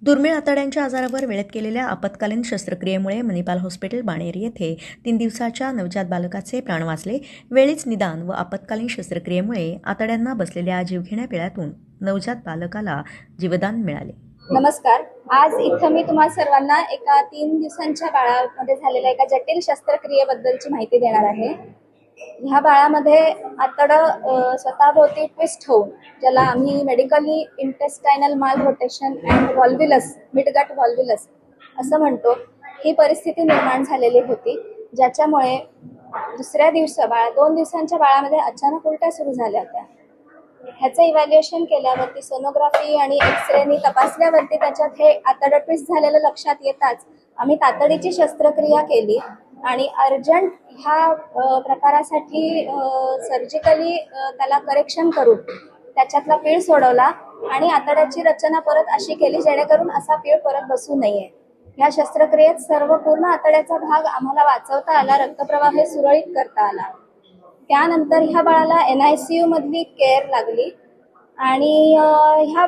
दुर्मिळ आतड्यांच्या आजारावर वेळेत केलेल्या आपत्कालीन शस्त्रक्रियेमुळे मणिपाल हॉस्पिटल बाणेर येथे 3 दिवसाच्या नवजात बालकाचे प्राण वाचले. वेळीच निदान व आपत्कालीन शस्त्रक्रियेमुळे आतड्यांना बसलेल्या जीवघेण्या पिळ्यातून नवजात बालकाला जीवदान मिळाले. नमस्कार. आज इथं मी तुम्हा सर्वांना एका 3 दिवसांच्या बाळामध्ये झालेल्या एका जटिल शस्त्रक्रियेबद्दलची माहिती देणार आहे. ह्या बाळामध्ये आतडं स्वतःभोवती ट्विस्ट होऊन, ज्याला आम्ही मेडिकली इंटेस्टायनल माल रोटेशन अँड व्हॉल्व्हुलस, मिडगट व्हॉल्व्हुलस असं म्हणतो, ही परिस्थिती निर्माण झालेली होती, ज्याच्यामुळे दुसऱ्या दिवशी 2 दिवसांच्या बाळामध्ये अचानक उलट्या सुरू झाल्या होत्या. ह्याचं इव्हॅल्युएशन केल्यावरती, सोनोग्राफी आणि एक्सरेनी तपासल्यावरती त्याच्यात हे आतडं ट्विस्ट झालेलं लक्षात येताच आम्ही तातडीची शस्त्रक्रिया केली आणि अर्जंट ह्या प्रकारासाठी सर्जिकली त्याला करेक्शन करून त्याच्यातला पीळ सोडवला आणि आतड्याची रचना परत अशी केली जेणेकरून असा पीळ परत बसू नये. या शस्त्रक्रियेत सर्व पूर्ण आतड्याचा भाग आम्हाला वाचवता आला, रक्तप्रवाह सुरळीत करता आला. त्यानंतर ह्या बाळाला NICU मधली केअर लागली आणि ह्या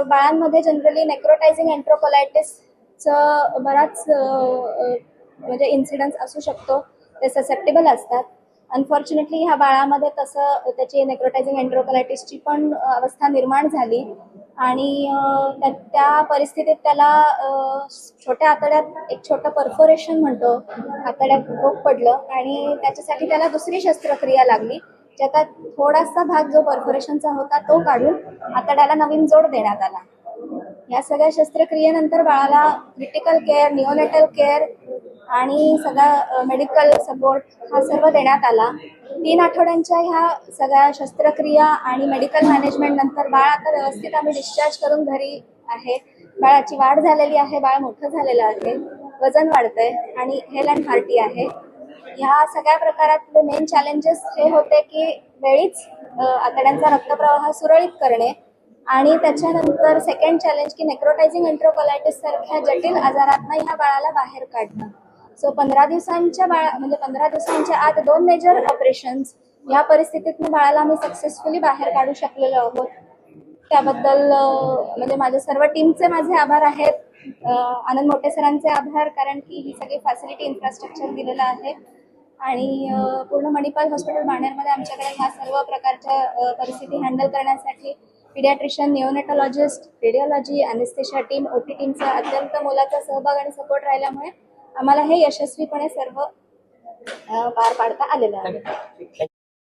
बाळांमध्ये जनरली नेक्रोटायझिंग एन्ट्रोकोलायटिसचं बराच म्हणजे इन्सिडन्स असू शकतो, ते ससेप्टेबल असतात. अनफॉर्च्युनेटली ह्या बाळामध्ये तसं त्याची नेक्रोटायझिंग एन्ट्रोकोलायटिसची पण अवस्था निर्माण झाली आणि त्या परिस्थितीत त्याला छोट्या आतड्यात एक छोटं परफोरेशन म्हणतो, आतड्यात भोक पडलं आणि त्याच्यासाठी त्याला दुसरी शस्त्रक्रिया लागली, ज्यात थोडासा भाग जो परफोरेशनचा होता तो काढून आतड्याला नवीन जोड देण्यात आला. या सगळ्या शस्त्रक्रियेनंतर बाळाला क्रिटिकल केअर, निओनेटल केअर आणि सगळा मेडिकल सपोर्ट हा सर्व देण्यात आला. 3 आठवड्यांच्या ह्या सगळ्या शस्त्रक्रिया आणि मेडिकल मॅनेजमेंट नंतर बाळ आता व्यवस्थित आम्ही डिस्चार्ज करून घरी आहे. बाळाची वाढ झालेली आहे, बाळ मोठं झालेलं आहे, वजन वाढतंय आणि हेल अँड हार्टी आहे. ह्या सगळ्या प्रकारातले मेन चॅलेंजेस हे होते की वेळीच आतड्यांचा रक्तप्रवाह सुरळीत करणे आणि त्याच्यानंतर सेकंड चॅलेंज की नेक्रोटायझिंग एन्ट्रोकोलायटिस सारख्या जटिल आजारातनं ह्या बाळाला बाहेर काढणं. सो 15 दिवसांच्या आत 2 मेजर ऑपरेशन्स या परिस्थितीतून बाळाला आम्ही सक्सेसफुली बाहेर काढू शकलेलो आहोत. त्याबद्दल म्हणजे माझ्या सर्व टीमचे माझे आभार आहेत. आनंद मोटे सरांचे आभार, कारण की ही सगळी फॅसिलिटी इन्फ्रास्ट्रक्चर दिलेलं आहे आणि पूर्ण मणिपाल हॉस्पिटल बाणेरमध्ये आमच्याकडे ह्या सर्व प्रकारच्या परिस्थिती हँडल करण्यासाठी paediatrician, निओनेटॉलॉजिस्ट, radiology, anaesthesia team, OT टीमचा अत्यंत मोलाचा सहभाग आणि सपोर्ट राहिल्यामुळे आम्हाला हे यशस्वीपणे सर्व पार पाडता आलेलं आहे.